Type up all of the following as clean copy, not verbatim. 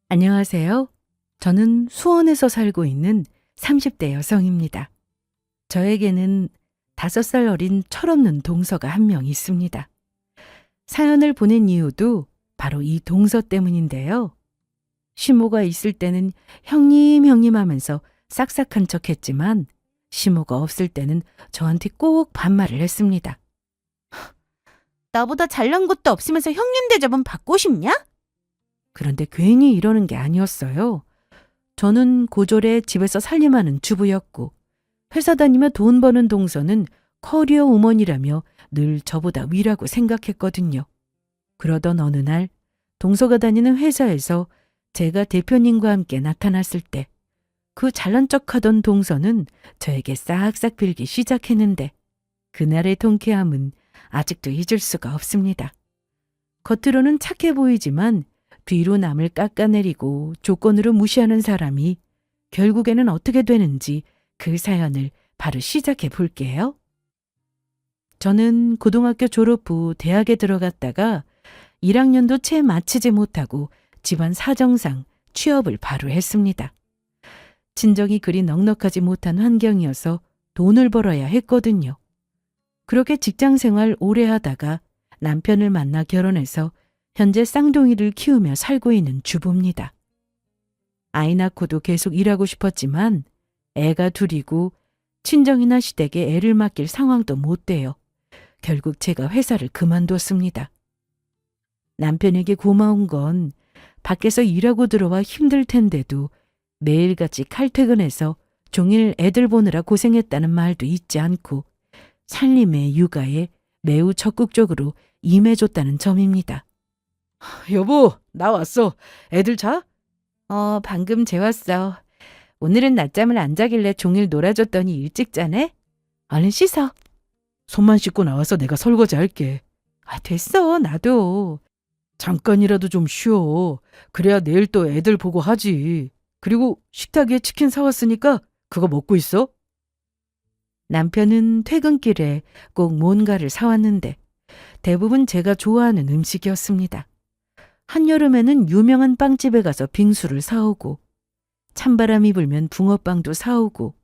안녕하세요. 저는 수원에서 살고 있는 30대 여성입니다. 저에게는 5살 어린 철없는 동서가 한 명 있습니다. 사연을 보낸 이유도 바로 이 동서 때문인데요. 시모가 있을 때는 형님 하면서 싹싹한 척 했지만 시모가 없을 때는 저한테 꼭 반말을 했습니다. 나보다 잘난 것도 없으면서 형님 대접은 받고 싶냐? 그런데 괜히 이러는 게 아니었어요. 저는 고졸에 집에서 살림하는 주부였고 회사 다니며 돈 버는 동서는 커리어 우먼이라며 늘 저보다 위라고 생각했거든요. 그러던 어느 날 동서가 다니는 회사에서 제가 대표님과 함께 나타났을 때 그 잘난 척하던 동서는 저에게 싹싹 빌기 시작했는데 그날의 통쾌함은 아직도 잊을 수가 없습니다. 겉으로는 착해 보이지만 뒤로 남을 깎아내리고 조건으로 무시하는 사람이 결국에는 어떻게 되는지 그 사연을 바로 시작해 볼게요. 저는 고등학교 졸업 후 대학에 들어갔다가 1학년도 채 마치지 못하고 집안 사정상 취업을 바로 했습니다. 친정이 그리 넉넉하지 못한 환경이어서 돈을 벌어야 했거든요. 그렇게 직장 생활 오래 하다가 남편을 만나 결혼해서 현재 쌍둥이를 키우며 살고 있는 주부입니다. 아이 낳고도 계속 일하고 싶었지만 애가 둘이고 친정이나 시댁에 애를 맡길 상황도 못 돼요. 결국 제가 회사를 그만뒀습니다. 남편에게 고마운 건 밖에서 일하고 들어와 힘들 텐데도 매일같이 칼퇴근해서 종일 애들 보느라 고생했다는 말도 잊지 않고 살림에 육아에 매우 적극적으로 임해줬다는 점입니다. 여보, 나 왔어. 애들 자? 방금 재웠어. 오늘은 낮잠을 안 자길래 종일 놀아줬더니 일찍 자네? 얼른 씻어. 손만 씻고 나와서 내가 설거지 할게. 됐어. 나도. 잠깐이라도 좀 쉬어. 그래야 내일 또 애들 보고 하지. 그리고 식탁 위에 치킨 사왔으니까 그거 먹고 있어. 남편은 퇴근길에 꼭 뭔가를 사왔는데 대부분 제가 좋아하는 음식이었습니다. 한여름에는 유명한 빵집에 가서 빙수를 사오고 찬바람이 불면 붕어빵도 사오고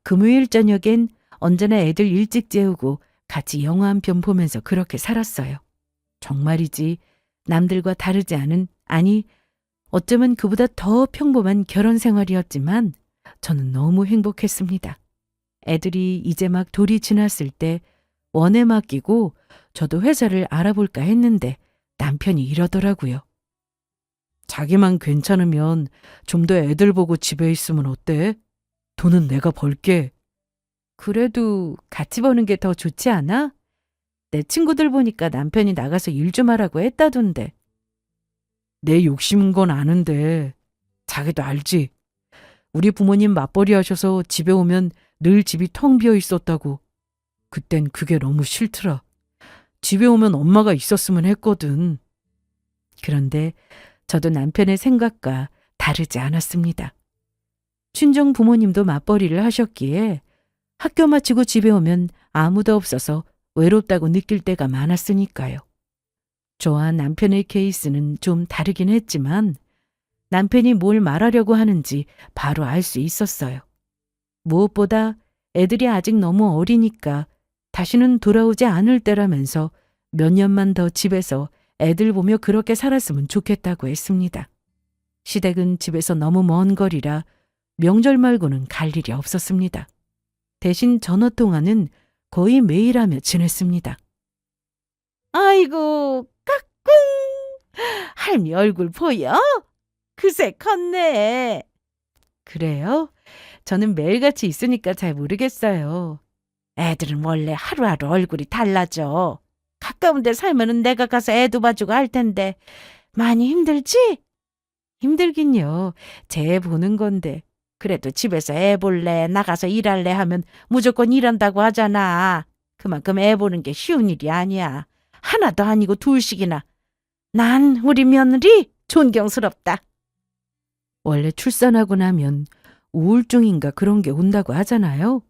금요일 저녁엔 언제나 애들 일찍 재우고 같이 영화 한 편 보면서 그렇게 살았어요. 정말이지 남들과 다르지 않은, 아니 어쩌면 그보다 더 평범한 결혼 생활이었지만 저는 너무 행복했습니다. 애들이 이제 막 돌이 지났을 때 원에 맡기고 저도 회사를 알아볼까 했는데 남편이 이러더라고요. 자기만 괜찮으면 좀 더 애들 보고 집에 있으면 어때? 돈은 내가 벌게. 그래도 같이 버는 게 더 좋지 않아? 내 친구들 보니까 남편이 나가서 일 좀 하라고 했다던데. 내 욕심인 건 아는데 자기도 알지? 우리 부모님 맞벌이 하셔서 집에 오면 늘 집이 텅 비어 있었다고. 그땐 그게 너무 싫더라. 집에 오면 엄마가 있었으면 했거든. 그런데 저도 남편의 생각과 다르지 않았습니다. 친정 부모님도 맞벌이를 하셨기에 학교 마치고 집에 오면 아무도 없어서 외롭다고 느낄 때가 많았으니까요. 저와 남편의 케이스는 좀 다르긴 했지만 남편이 뭘 말하려고 하는지 바로 알 수 있었어요. 무엇보다 애들이 아직 너무 어리니까 다시는 돌아오지 않을 때라면서 몇 년만 더 집에서 애들 보며 그렇게 살았으면 좋겠다고 했습니다. 시댁은 집에서 너무 먼 거리라 명절 말고는 갈 일이 없었습니다. 대신 전화통화는 거의 매일 하며 지냈습니다. 아이고, 까꿍. 할미 얼굴 보여? 그새 컸네. 그래요? 저는 매일같이 있으니까 잘 모르겠어요. 애들은 원래 하루하루 얼굴이 달라져. 가까운 데 살면은 내가 가서 애도 봐주고 할 텐데 많이 힘들지? 힘들긴요. 쟤 보는 건데. 그래도 집에서 애 볼래, 나가서 일할래 하면 무조건 일한다고 하잖아. 그만큼 애 보는 게 쉬운 일이 아니야. 하나도 아니고 둘씩이나. 난 우리 며느리 존경스럽다. 원래 출산하고 나면 우울증인가 그런 게 온다고 하잖아요.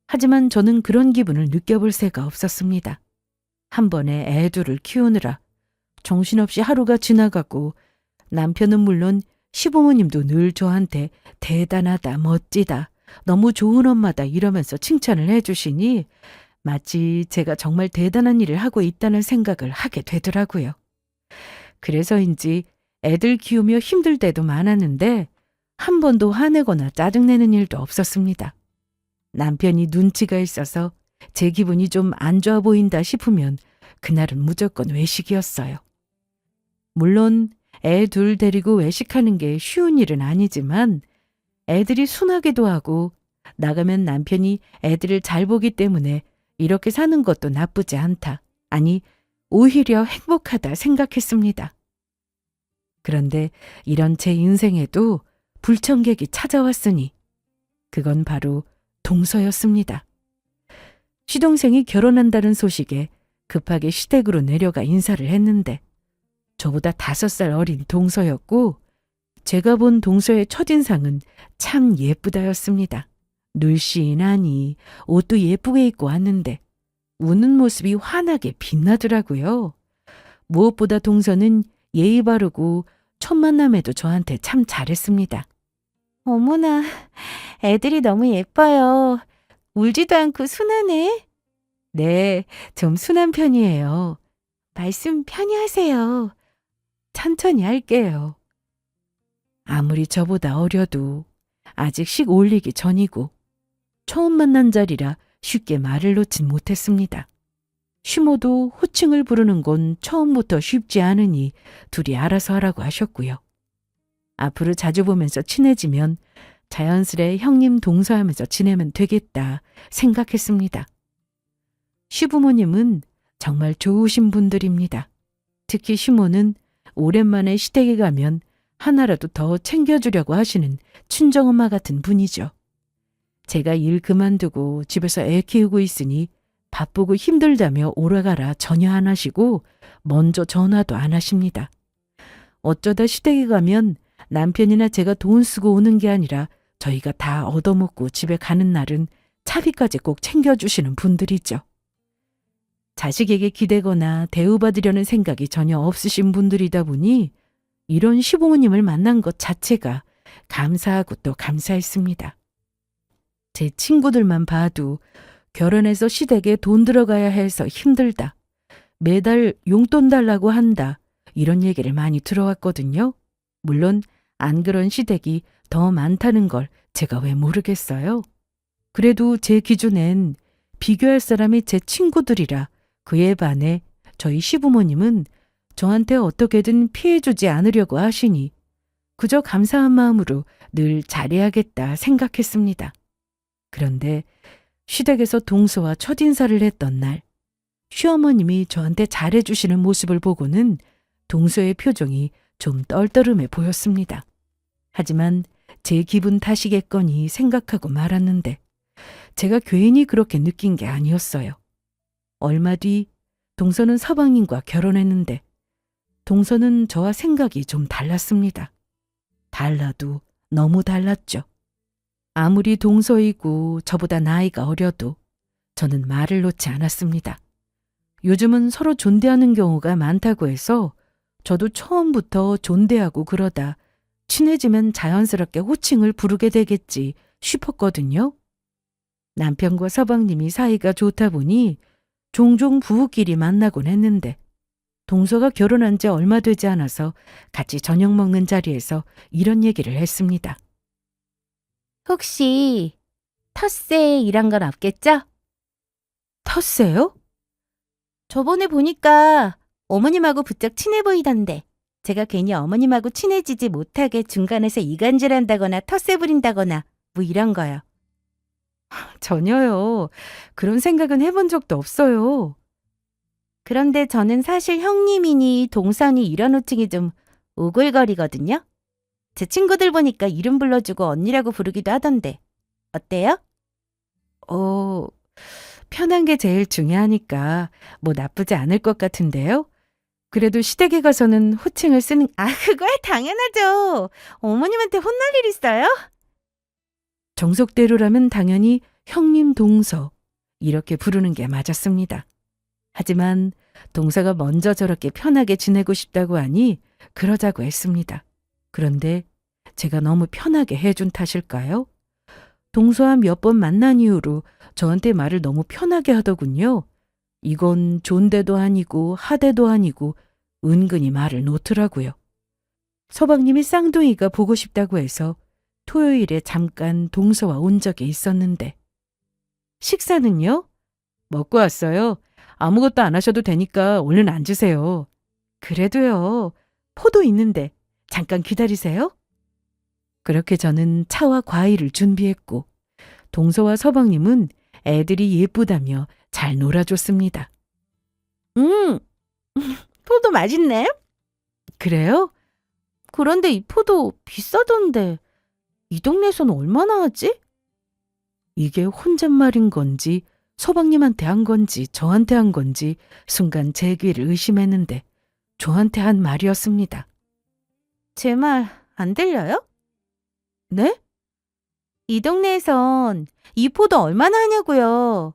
하지만 저는 그런 기분을 느껴볼 새가 없었습니다. 한 번에 애 둘을 키우느라 정신없이 하루가 지나가고 남편은 물론 시부모님도 늘 저한테 대단하다, 멋지다, 너무 좋은 엄마다 이러면서 칭찬을 해주시니 마치 제가 정말 대단한 일을 하고 있다는 생각을 하게 되더라고요. 그래서인지 애들 키우며 힘들 때도 많았는데 한 번도 화내거나 짜증내는 일도 없었습니다. 남편이 눈치가 있어서 제 기분이 좀 안 좋아 보인다 싶으면 그날은 무조건 외식이었어요. 물론 애 둘 데리고 외식하는 게 쉬운 일은 아니지만 애들이 순하기도 하고 나가면 남편이 애들을 잘 보기 때문에 이렇게 사는 것도 나쁘지 않다. 아니, 오히려 행복하다 생각했습니다. 그런데 이런 제 인생에도 불청객이 찾아왔으니 그건 바로 동서였습니다. 시동생이 결혼한다는 소식에 급하게 시댁으로 내려가 인사를 했는데 저보다 5살 어린 동서였고 제가 본 동서의 첫인상은 참 예쁘다였습니다. 늘씬하니 옷도 예쁘게 입고 왔는데 우는 모습이 환하게 빛나더라고요. 무엇보다 동서는 예의 바르고 첫 만남에도 저한테 참 잘했습니다. 어머나, 애들이 너무 예뻐요. 울지도 않고 순하네. 네, 좀 순한 편이에요. 말씀 편히 하세요. 천천히 할게요. 아무리 저보다 어려도 아직 식 올리기 전이고 처음 만난 자리라 쉽게 말을 놓진 못했습니다. 시모도 호칭을 부르는 건 처음부터 쉽지 않으니 둘이 알아서 하라고 하셨고요. 앞으로 자주 보면서 친해지면 자연스레 형님 동서하면서 지내면 되겠다 생각했습니다. 시부모님은 정말 좋으신 분들입니다. 특히 시모는 오랜만에 시댁에 가면 하나라도 더 챙겨주려고 하시는 친정엄마 같은 분이죠. 제가 일 그만두고 집에서 애 키우고 있으니 바쁘고 힘들다며 오라가라 전혀 안 하시고 먼저 전화도 안 하십니다. 어쩌다 시댁에 가면 남편이나 제가 돈 쓰고 오는 게 아니라 저희가 다 얻어먹고 집에 가는 날은 차비까지 꼭 챙겨주시는 분들이죠. 자식에게 기대거나 대우받으려는 생각이 전혀 없으신 분들이다 보니 이런 시부모님을 만난 것 자체가 감사하고 또 감사했습니다. 제 친구들만 봐도 결혼해서 시댁에 돈 들어가야 해서 힘들다. 매달 용돈 달라고 한다. 이런 얘기를 많이 들어왔거든요. 물론 안 그런 시댁이 더 많다는 걸 제가 왜 모르겠어요. 그래도 제 기준엔 비교할 사람이 제 친구들이라 그에 반해 저희 시부모님은 저한테 어떻게든 피해주지 않으려고 하시니 그저 감사한 마음으로 늘 잘해야겠다 생각했습니다. 그런데 시댁에서 동서와 첫인사를 했던 날 시어머님이 저한테 잘해주시는 모습을 보고는 동서의 표정이 좀 떨떠름해 보였습니다. 하지만 제 기분 탓이겠거니 생각하고 말았는데 제가 괜히 그렇게 느낀 게 아니었어요. 얼마 뒤 동서는 서방님과 결혼했는데 동서는 저와 생각이 좀 달랐습니다. 달라도 너무 달랐죠. 아무리 동서이고 저보다 나이가 어려도 저는 말을 놓지 않았습니다. 요즘은 서로 존대하는 경우가 많다고 해서 저도 처음부터 존대하고 그러다 친해지면 자연스럽게 호칭을 부르게 되겠지 싶었거든요. 남편과 서방님이 사이가 좋다 보니 종종 부부끼리 만나곤 했는데 동서가 결혼한 지 얼마 되지 않아서 같이 저녁 먹는 자리에서 이런 얘기를 했습니다. 혹시 텃세 일한 건 없겠죠? 텃세요? 저번에 보니까 어머님하고 부쩍 친해 보이던데 제가 괜히 어머님하고 친해지지 못하게 중간에서 이간질한다거나 텃세 부린다거나 뭐 이런 거요. 전혀요. 그런 생각은 해본 적도 없어요. 그런데 저는 사실 형님이니 동선이 이런 호칭이 좀 오글거리거든요. 제 친구들 보니까 이름 불러주고 언니라고 부르기도 하던데 어때요? 편한 게 제일 중요하니까 뭐 나쁘지 않을 것 같은데요. 그래도 시댁에 가서는 호칭을 쓰는 그거야 당연하죠. 어머님한테 혼날 일 있어요? 정석대로라면 당연히 형님 동서 이렇게 부르는 게 맞았습니다. 하지만 동서가 먼저 저렇게 편하게 지내고 싶다고 하니 그러자고 했습니다. 그런데 제가 너무 편하게 해준 탓일까요? 동서와 몇 번 만난 이후로 저한테 말을 너무 편하게 하더군요. 이건 존대도 아니고 하대도 아니고 은근히 말을 놓더라고요. 서방님이 쌍둥이가 보고 싶다고 해서 토요일에 잠깐 동서와 온 적이 있었는데 식사는요? 먹고 왔어요. 아무것도 안 하셔도 되니까 얼른 앉으세요. 그래도요. 포도 있는데 잠깐 기다리세요. 그렇게 저는 차와 과일을 준비했고 동서와 서방님은 애들이 예쁘다며 잘 놀아줬습니다. 음, 포도 맛있네. 그래요? 그런데 이 포도 비싸던데 이 동네에서는 얼마나 하지? 이게 혼잣말인 건지 서방님한테 한 건지 저한테 한 건지 순간 제 귀를 의심했는데 저한테 한 말이었습니다. 제 말 안 들려요? 네? 이 동네에선 이 포도 얼마나 하냐고요.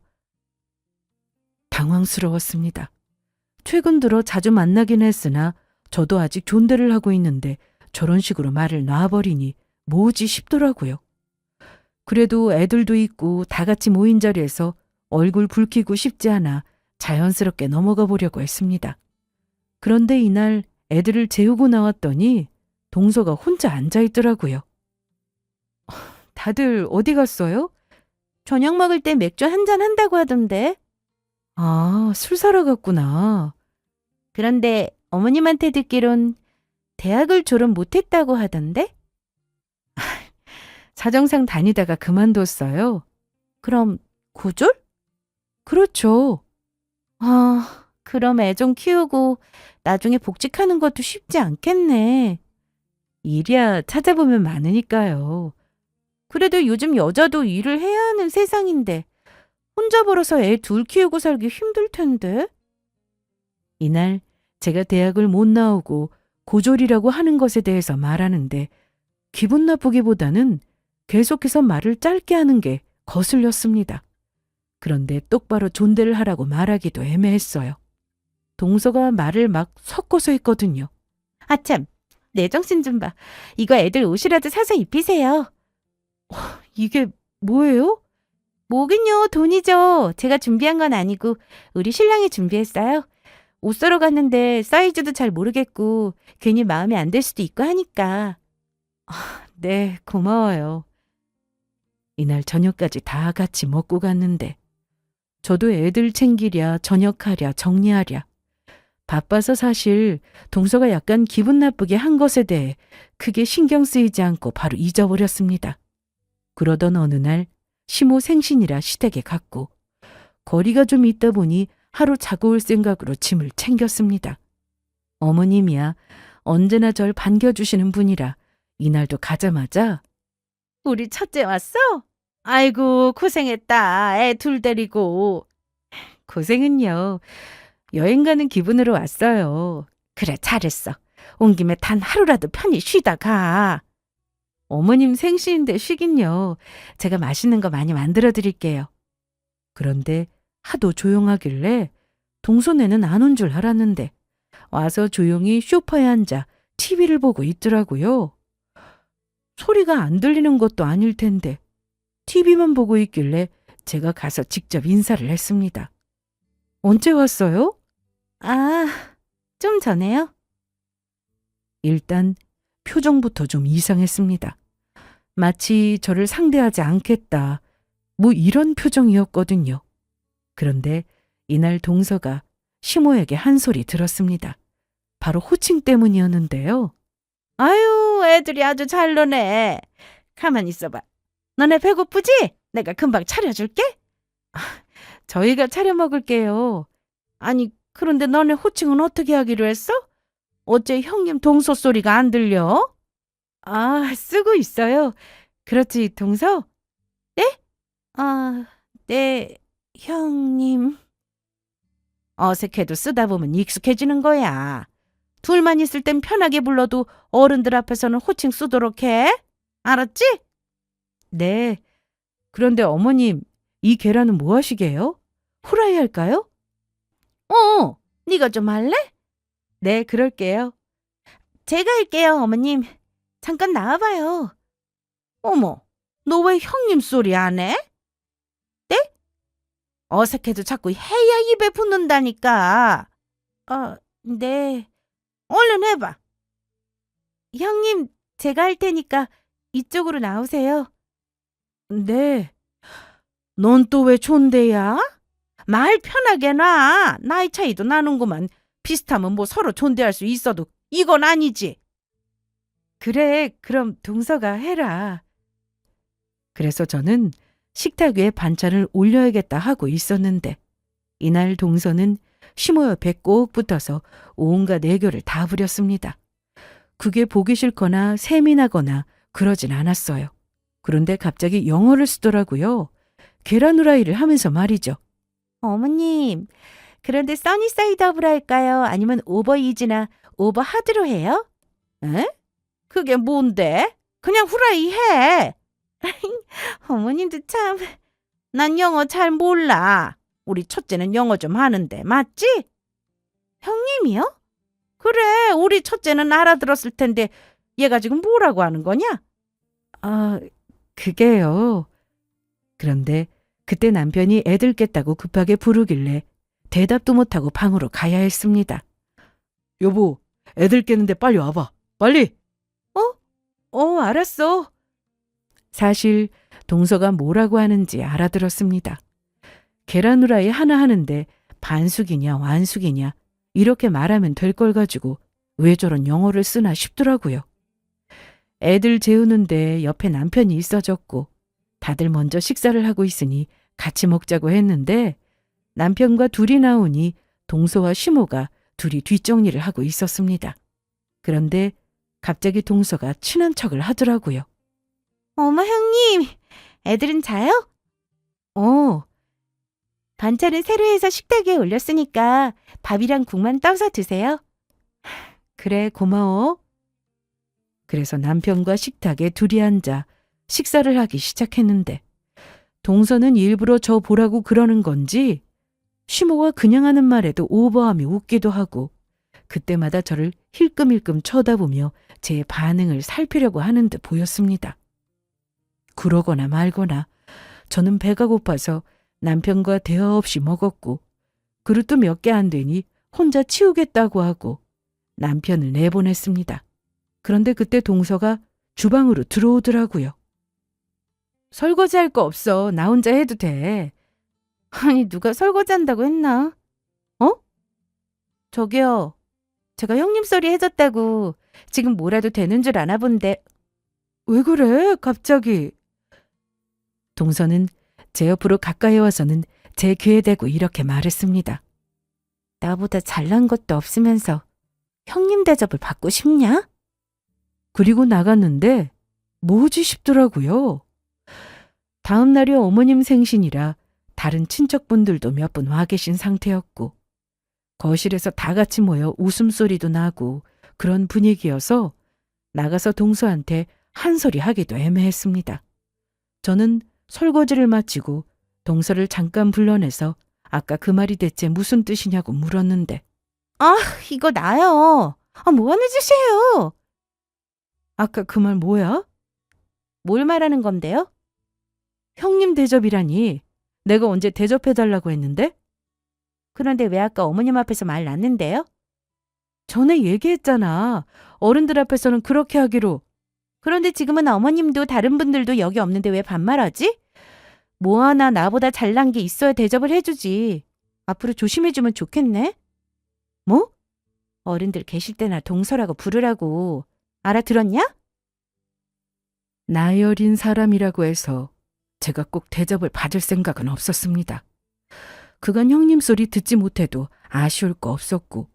당황스러웠습니다. 최근 들어 자주 만나긴 했으나 저도 아직 존대를 하고 있는데 저런 식으로 말을 놔버리니 뭐지 싶더라고요. 그래도 애들도 있고 다 같이 모인 자리에서 얼굴 붉히고 싶지 않아 자연스럽게 넘어가 보려고 했습니다. 그런데 이날 애들을 재우고 나왔더니 동서가 혼자 앉아 있더라고요. 다들 어디 갔어요? 저녁 먹을 때 맥주 한 잔 한다고 하던데. 아, 술 사러 갔구나. 그런데 어머님한테 듣기론 대학을 졸업 못했다고 하던데? 사정상 다니다가 그만뒀어요. 그럼 고졸? 그렇죠. 그럼 애 좀 키우고 나중에 복직하는 것도 쉽지 않겠네. 일이야 찾아보면 많으니까요. 그래도 요즘 여자도 일을 해야 하는 세상인데 혼자 벌어서 애 둘 키우고 살기 힘들 텐데. 이날 제가 대학을 못 나오고 고졸이라고 하는 것에 대해서 말하는데 기분 나쁘기보다는 계속해서 말을 짧게 하는 게 거슬렸습니다. 그런데 똑바로 존대를 하라고 말하기도 애매했어요. 동서가 말을 막 섞어서 했거든요. 아참, 내 정신 좀 봐. 이거 애들 옷이라도 사서 입히세요. 이게 뭐예요? 뭐긴요, 돈이죠. 제가 준비한 건 아니고 우리 신랑이 준비했어요. 옷 사러 갔는데 사이즈도 잘 모르겠고 괜히 마음에 안 들 수도 있고 하니까. 네, 고마워요. 이날 저녁까지 다 같이 먹고 갔는데 저도 애들 챙기랴 저녁하랴 정리하랴 바빠서 사실 동서가 약간 기분 나쁘게 한 것에 대해 크게 신경 쓰이지 않고 바로 잊어버렸습니다. 그러던 어느 날 시모 생신이라 시댁에 갔고 거리가 좀 있다 보니 하루 자고 올 생각으로 짐을 챙겼습니다. 어머님이야 언제나 절 반겨주시는 분이라 이날도 가자마자 우리 첫째 왔어? 아이고, 고생했다. 애 둘 데리고. 고생은요. 여행 가는 기분으로 왔어요. 그래, 잘했어. 온 김에 단 하루라도 편히 쉬다 가. 어머님 생신인데 쉬긴요. 제가 맛있는 거 많이 만들어 드릴게요. 그런데 하도 조용하길래 동선에는 안 온 줄 알았는데 와서 조용히 소파에 앉아 TV를 보고 있더라고요. 소리가 안 들리는 것도 아닐 텐데 TV만 보고 있길래 제가 가서 직접 인사를 했습니다. 언제 왔어요? 아, 좀 전에요? 일단 표정부터 좀 이상했습니다. 마치 저를 상대하지 않겠다. 뭐 이런 표정이었거든요. 그런데 이날 동서가 시모에게 한 소리 들었습니다. 바로 호칭 때문이었는데요. 아유, 애들이 아주 잘 노네. 가만 있어봐. 너네 배고프지? 내가 금방 차려줄게. 저희가 차려 먹을게요. 아니, 그런데 너네 호칭은 어떻게 하기로 했어? 어째 형님 동서 소리가 안 들려? 아, 쓰고 있어요. 그렇지, 동서? 네, 형님. 어색해도 쓰다 보면 익숙해지는 거야. 둘만 있을 땐 편하게 불러도 어른들 앞에서는 호칭 쓰도록 해. 알았지? 네. 그런데 어머님, 이 계란은 뭐 하시게요? 후라이 할까요? 네가 좀 할래? 네, 그럴게요. 제가 할게요, 어머님. 잠깐 나와봐요. 어머, 너 왜 형님 소리 안 해? 네? 어색해도 자꾸 해야 입에 붙는다니까. 네. 얼른 해봐. 형님, 제가 할 테니까 이쪽으로 나오세요. 네. 넌 또 왜 존대야? 말 편하게 놔. 나이 차이도 나는구만. 비슷하면 뭐 서로 존대할 수 있어도 이건 아니지. 그래, 그럼 동서가 해라. 그래서 저는 식탁 위에 반찬을 올려야겠다 하고 있었는데 이날 동서는 시모 옆에 꼭 붙어서 온갖 애교를 다 부렸습니다. 그게 보기 싫거나 세민하거나 그러진 않았어요. 그런데 갑자기 영어를 쓰더라고요. 계란 후라이를 하면서 말이죠. 어머님, 그런데 써니사이드업으로 할까요? 아니면 오버이즈나 오버하드로 해요? 에? 그게 뭔데? 그냥 후라이 해. 어머님도 참. 난 영어 잘 몰라. 우리 첫째는 영어 좀 하는데, 맞지? 형님이요? 그래, 우리 첫째는 알아들었을 텐데 얘가 지금 뭐라고 하는 거냐? 그게요. 그런데 그때 남편이 애들 깼다고 급하게 부르길래 대답도 못하고 방으로 가야 했습니다. 여보, 애들 깨는데 빨리 와봐. 빨리! 알았어. 사실 동서가 뭐라고 하는지 알아들었습니다. 계란 후라이 하나 하는데 반숙이냐 완숙이냐 이렇게 말하면 될 걸 가지고 왜 저런 영어를 쓰나 싶더라고요. 애들 재우는데 옆에 남편이 있어졌고 다들 먼저 식사를 하고 있으니 같이 먹자고 했는데 남편과 둘이 나오니 동서와 시모가 둘이 뒷정리를 하고 있었습니다. 그런데 갑자기 동서가 친한 척을 하더라고요. 어머, 형님, 애들은 자요? 반찬은 새로 해서 식탁 위에 올렸으니까 밥이랑 국만 떠서 드세요. 그래, 고마워. 그래서 남편과 식탁에 둘이 앉아 식사를 하기 시작했는데 동서는 일부러 저 보라고 그러는 건지 시모가 그냥 하는 말에도 오버하며 웃기도 하고 그때마다 저를 힐끔힐끔 쳐다보며 제 반응을 살피려고 하는 듯 보였습니다. 그러거나 말거나 저는 배가 고파서 남편과 대화 없이 먹었고 그릇도 몇 개 안 되니 혼자 치우겠다고 하고 남편을 내보냈습니다. 그런데 그때 동서가 주방으로 들어오더라고요. 설거지할 거 없어. 나 혼자 해도 돼. 아니, 누가 설거지 한다고 했나? 저기요. 제가 형님 소리 해줬다고 지금 뭐라도 되는 줄 아나 본데. 왜 그래? 갑자기. 동서는 제 옆으로 가까이 와서는 제 귀에 대고 이렇게 말했습니다. 나보다 잘난 것도 없으면서 형님 대접을 받고 싶냐? 그리고 나갔는데 뭐지 싶더라고요. 다음 날이 어머님 생신이라 다른 친척분들도 몇 분 와 계신 상태였고 거실에서 다 같이 모여 웃음소리도 나고 그런 분위기여서 나가서 동서한테 한 소리 하기도 애매했습니다. 저는 설거지를 마치고 동서를 잠깐 불러내서 아까 그 말이 대체 무슨 뜻이냐고 물었는데 이거 나요. 뭐 하는 짓이에요? 아까 그 말 뭐야? 뭘 말하는 건데요? 형님 대접이라니 내가 언제 대접해달라고 했는데? 그런데 왜 아까 어머님 앞에서 말 났는데요? 전에 얘기했잖아. 어른들 앞에서는 그렇게 하기로. 그런데 지금은 어머님도 다른 분들도 여기 없는데 왜 반말하지? 뭐 하나 나보다 잘난 게 있어야 대접을 해주지. 앞으로 조심해주면 좋겠네. 뭐? 어른들 계실 때나 동서라고 부르라고. 알아들었냐? 나이 어린 사람이라고 해서 제가 꼭 대접을 받을 생각은 없었습니다. 그간 형님 소리 듣지 못해도 아쉬울 거 없었고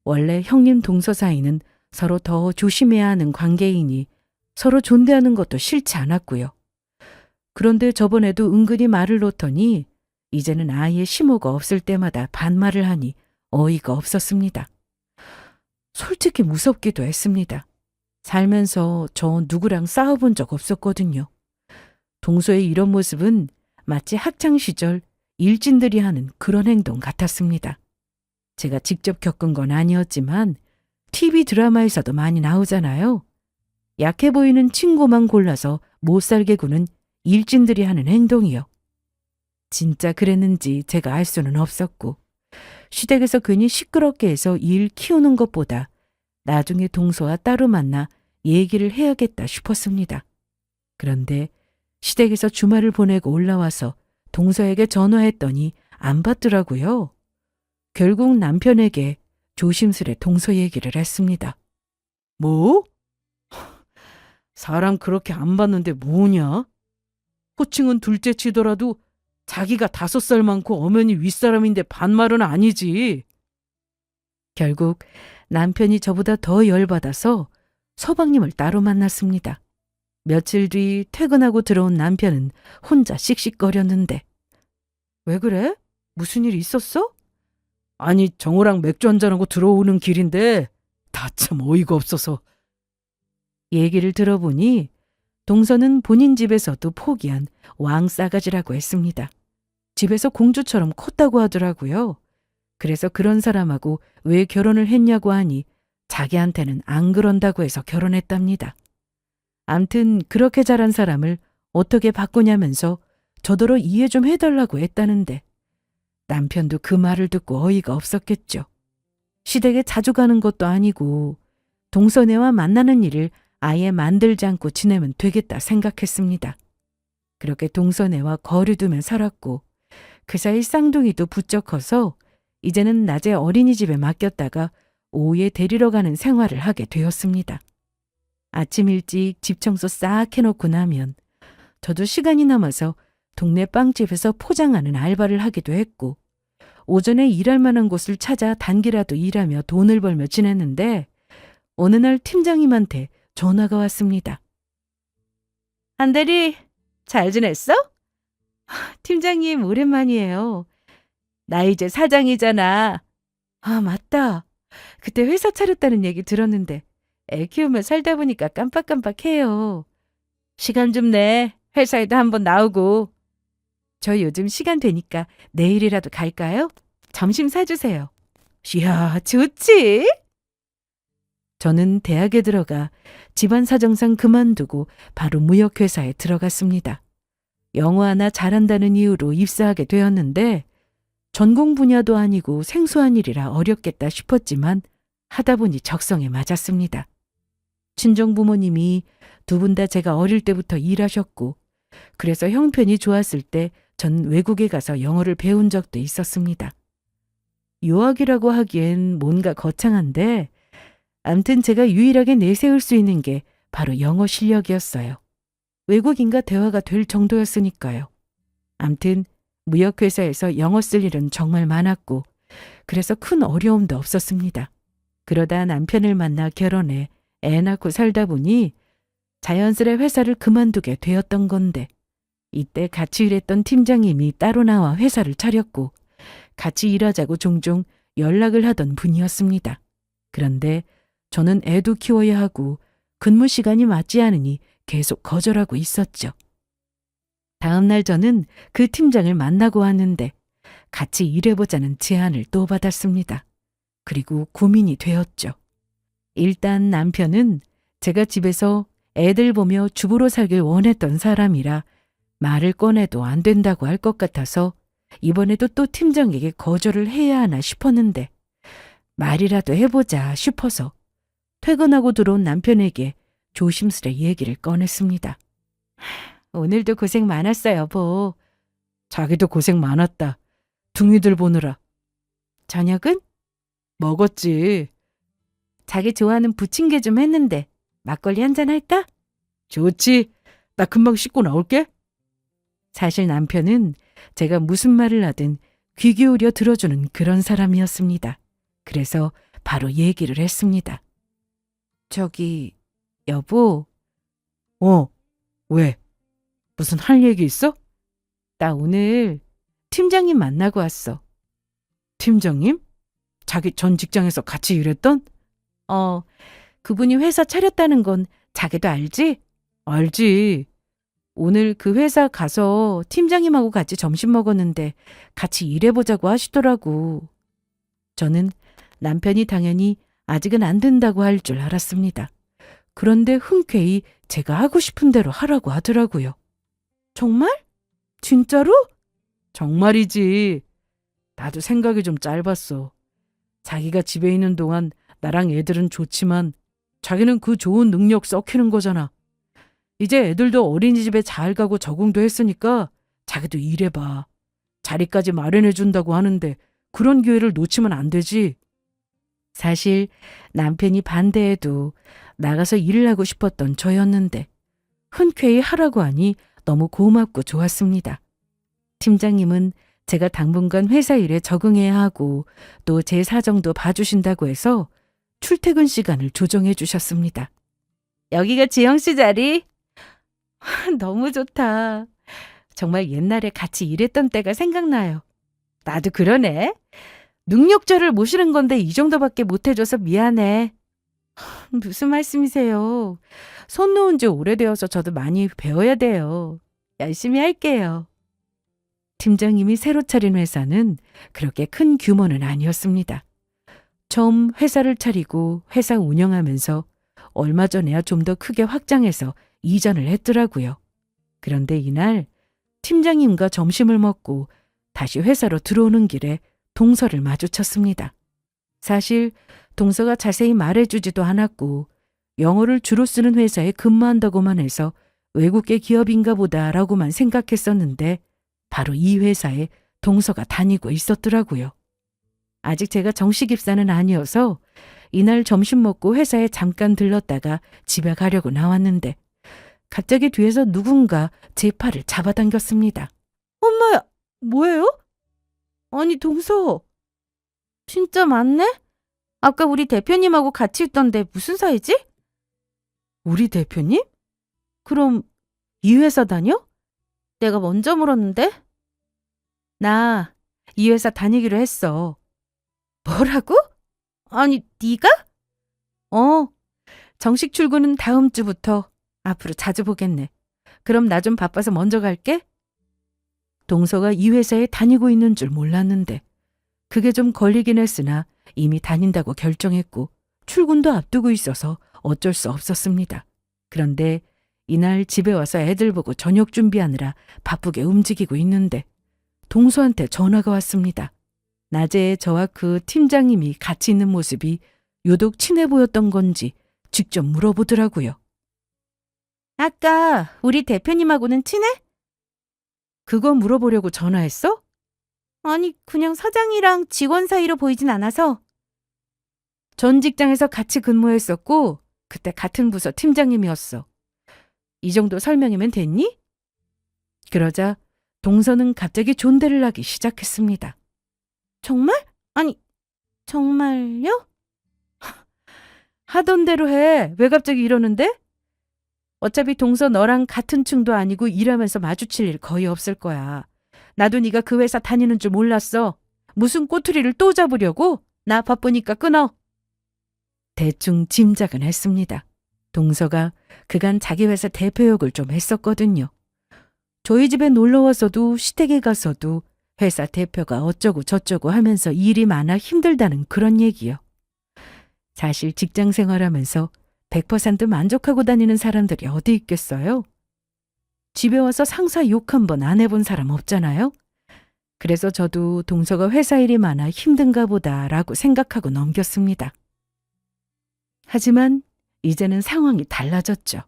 원래 형님 동서 사이는 서로 더 조심해야 하는 관계이니 서로 존대하는 것도 싫지 않았고요. 그런데 저번에도 은근히 말을 놓더니 이제는 아예 시모가 없을 때마다 반말을 하니 어이가 없었습니다. 솔직히 무섭기도 했습니다. 살면서 저 누구랑 싸워본 적 없었거든요. 동서의 이런 모습은 마치 학창시절 일진들이 하는 그런 행동 같았습니다. 제가 직접 겪은 건 아니었지만 TV 드라마에서도 많이 나오잖아요. 약해 보이는 친구만 골라서 못 살게 구는 일진들이 하는 행동이요. 진짜 그랬는지 제가 알 수는 없었고, 시댁에서 괜히 시끄럽게 해서 일 키우는 것보다 나중에 동서와 따로 만나 얘기를 해야겠다 싶었습니다. 그런데 시댁에서 주말을 보내고 올라와서 동서에게 전화했더니 안 받더라고요. 결국 남편에게 조심스레 동서 얘기를 했습니다. 뭐? 사람 그렇게 안 받는데 뭐냐? 호칭은 둘째 치더라도 자기가 5살 많고 엄연히 윗사람인데 반말은 아니지. 결국 남편이 저보다 더 열받아서 서방님을 따로 만났습니다. 며칠 뒤 퇴근하고 들어온 남편은 혼자 씩씩거렸는데. 왜 그래? 무슨 일 있었어? 아니, 정우랑 맥주 한잔하고 들어오는 길인데 다 참 어이가 없어서. 얘기를 들어보니 동서는 본인 집에서도 포기한 왕싸가지라고 했습니다. 집에서 공주처럼 컸다고 하더라고요. 그래서 그런 사람하고 왜 결혼을 했냐고 하니 자기한테는 안 그런다고 해서 결혼했답니다. 암튼 그렇게 자란 사람을 어떻게 바꾸냐면서 저더러 이해 좀 해달라고 했다는데 남편도 그 말을 듣고 어이가 없었겠죠. 시댁에 자주 가는 것도 아니고 동서네와 만나는 일을 아예 만들지 않고 지내면 되겠다 생각했습니다. 그렇게 동서네와 거리두며 살았고 그 사이 쌍둥이도 부쩍 커서 이제는 낮에 어린이집에 맡겼다가 오후에 데리러 가는 생활을 하게 되었습니다. 아침 일찍 집 청소 싹 해놓고 나면 저도 시간이 남아서 동네 빵집에서 포장하는 알바를 하기도 했고 오전에 일할 만한 곳을 찾아 단기라도 일하며 돈을 벌며 지냈는데 어느 날 팀장님한테 전화가 왔습니다. 한대리, 잘 지냈어? 팀장님 오랜만이에요. 나 이제 사장이잖아. 아, 맞다. 그때 회사 차렸다는 얘기 들었는데 애 키우며 살다 보니까 깜빡깜빡해요. 시간 좀 내. 회사에도 한번 나오고. 저 요즘 시간 되니까 내일이라도 갈까요? 점심 사주세요. 이야, 좋지? 저는 대학에 들어가 집안 사정상 그만두고 바로 무역회사에 들어갔습니다. 영어 하나 잘한다는 이유로 입사하게 되었는데 전공 분야도 아니고 생소한 일이라 어렵겠다 싶었지만 하다 보니 적성에 맞았습니다. 친정 부모님이 두 분 다 제가 어릴 때부터 일하셨고 그래서 형편이 좋았을 때 전 외국에 가서 영어를 배운 적도 있었습니다. 유학이라고 하기엔 뭔가 거창한데 암튼 제가 유일하게 내세울 수 있는 게 바로 영어 실력이었어요. 외국인과 대화가 될 정도였으니까요. 암튼 무역회사에서 영어 쓸 일은 정말 많았고 그래서 큰 어려움도 없었습니다. 그러다 남편을 만나 결혼해 애 낳고 살다 보니 자연스레 회사를 그만두게 되었던 건데 이때 같이 일했던 팀장님이 따로 나와 회사를 차렸고 같이 일하자고 종종 연락을 하던 분이었습니다. 그런데 저는 애도 키워야 하고 근무 시간이 맞지 않으니 계속 거절하고 있었죠. 다음 날 저는 그 팀장을 만나고 왔는데 같이 일해보자는 제안을 또 받았습니다. 그리고 고민이 되었죠. 일단 남편은 제가 집에서 애들 보며 주부로 살길 원했던 사람이라 말을 꺼내도 안 된다고 할 것 같아서 이번에도 또 팀장에게 거절을 해야 하나 싶었는데 말이라도 해보자 싶어서 퇴근하고 들어온 남편에게 조심스레 얘기를 꺼냈습니다. 오늘도 고생 많았어, 여보. 자기도 고생 많았다. 둥이들 보느라. 저녁은? 먹었지. 자기 좋아하는 부침개 좀 했는데 막걸리 한잔 할까? 좋지. 나 금방 씻고 나올게. 사실 남편은 제가 무슨 말을 하든 귀 기울여 들어주는 그런 사람이었습니다. 그래서 바로 얘기를 했습니다. 저기, 여보. 왜? 무슨 할 얘기 있어? 나 오늘 팀장님 만나고 왔어. 팀장님? 자기 전 직장에서 같이 일했던? 그분이 회사 차렸다는 건 자기도 알지? 알지. 오늘 그 회사 가서 팀장님하고 같이 점심 먹었는데 같이 일해보자고 하시더라고. 저는 남편이 당연히 아직은 안 된다고 할 줄 알았습니다. 그런데 흔쾌히 제가 하고 싶은 대로 하라고 하더라고요. 정말? 진짜로? 정말이지. 나도 생각이 좀 짧았어. 자기가 집에 있는 동안 나랑 애들은 좋지만 자기는 그 좋은 능력 썩히는 거잖아. 이제 애들도 어린이집에 잘 가고 적응도 했으니까 자기도 일해봐. 자리까지 마련해준다고 하는데 그런 기회를 놓치면 안 되지. 사실 남편이 반대해도 나가서 일을 하고 싶었던 저였는데 흔쾌히 하라고 하니 너무 고맙고 좋았습니다. 팀장님은 제가 당분간 회사 일에 적응해야 하고 또 제 사정도 봐주신다고 해서 출퇴근 시간을 조정해 주셨습니다. 여기가 지영 씨 자리? 너무 좋다. 정말 옛날에 같이 일했던 때가 생각나요. 나도 그러네. 능력자를 모시는 건데 이 정도밖에 못해줘서 미안해. 무슨 말씀이세요? 손 놓은 지 오래되어서 저도 많이 배워야 돼요. 열심히 할게요. 팀장님이 새로 차린 회사는 그렇게 큰 규모는 아니었습니다. 처음 회사를 차리고 회사 운영하면서 얼마 전에야 좀 더 크게 확장해서 이전을 했더라고요. 그런데 이날 팀장님과 점심을 먹고 다시 회사로 들어오는 길에 동서를 마주쳤습니다. 사실 동서가 자세히 말해주지도 않았고 영어를 주로 쓰는 회사에 근무한다고만 해서 외국계 기업인가 보다라고만 생각했었는데 바로 이 회사에 동서가 다니고 있었더라고요. 아직 제가 정식 입사는 아니어서 이날 점심 먹고 회사에 잠깐 들렀다가 집에 가려고 나왔는데 갑자기 뒤에서 누군가 제 팔을 잡아당겼습니다. 엄마야, 뭐예요? 아니, 동서. 진짜 맞네? 아까 우리 대표님하고 같이 있던데 무슨 사이지? 우리 대표님? 그럼 이 회사 다녀? 내가 먼저 물었는데? 나 이 회사 다니기로 했어. 뭐라고? 아니, 네가? 정식 출근은 다음 주부터. 앞으로 자주 보겠네. 그럼 나 좀 바빠서 먼저 갈게. 동서가 이 회사에 다니고 있는 줄 몰랐는데 그게 좀 걸리긴 했으나 이미 다닌다고 결정했고 출근도 앞두고 있어서 어쩔 수 없었습니다. 그런데 이날 집에 와서 애들 보고 저녁 준비하느라 바쁘게 움직이고 있는데 동서한테 전화가 왔습니다. 낮에 저와 그 팀장님이 같이 있는 모습이 유독 친해 보였던 건지 직접 물어보더라고요. 아까 우리 대표님하고는 친해? 그거 물어보려고 전화했어? 아니, 그냥 사장이랑 직원 사이로 보이진 않아서. 전 직장에서 같이 근무했었고 그때 같은 부서 팀장님이었어. 이 정도 설명이면 됐니? 그러자 동서는 갑자기 존대를 하기 시작했습니다. 정말? 아니, 정말요? 하던 대로 해. 왜 갑자기 이러는데? 어차피 동서 너랑 같은 층도 아니고 일하면서 마주칠 일 거의 없을 거야. 나도 네가 그 회사 다니는 줄 몰랐어. 무슨 꼬투리를 또 잡으려고? 나 바쁘니까 끊어. 대충 짐작은 했습니다. 동서가 그간 자기 회사 대표 욕을 좀 했었거든요. 저희 집에 놀러 와서도 시댁에 가서도 회사 대표가 어쩌고 저쩌고 하면서 일이 많아 힘들다는 그런 얘기요. 사실 직장 생활하면서 100% 만족하고 다니는 사람들이 어디 있겠어요? 집에 와서 상사 욕 한 번 안 해본 사람 없잖아요? 그래서 저도 동서가 회사 일이 많아 힘든가 보다라고 생각하고 넘겼습니다. 하지만 이제는 상황이 달라졌죠.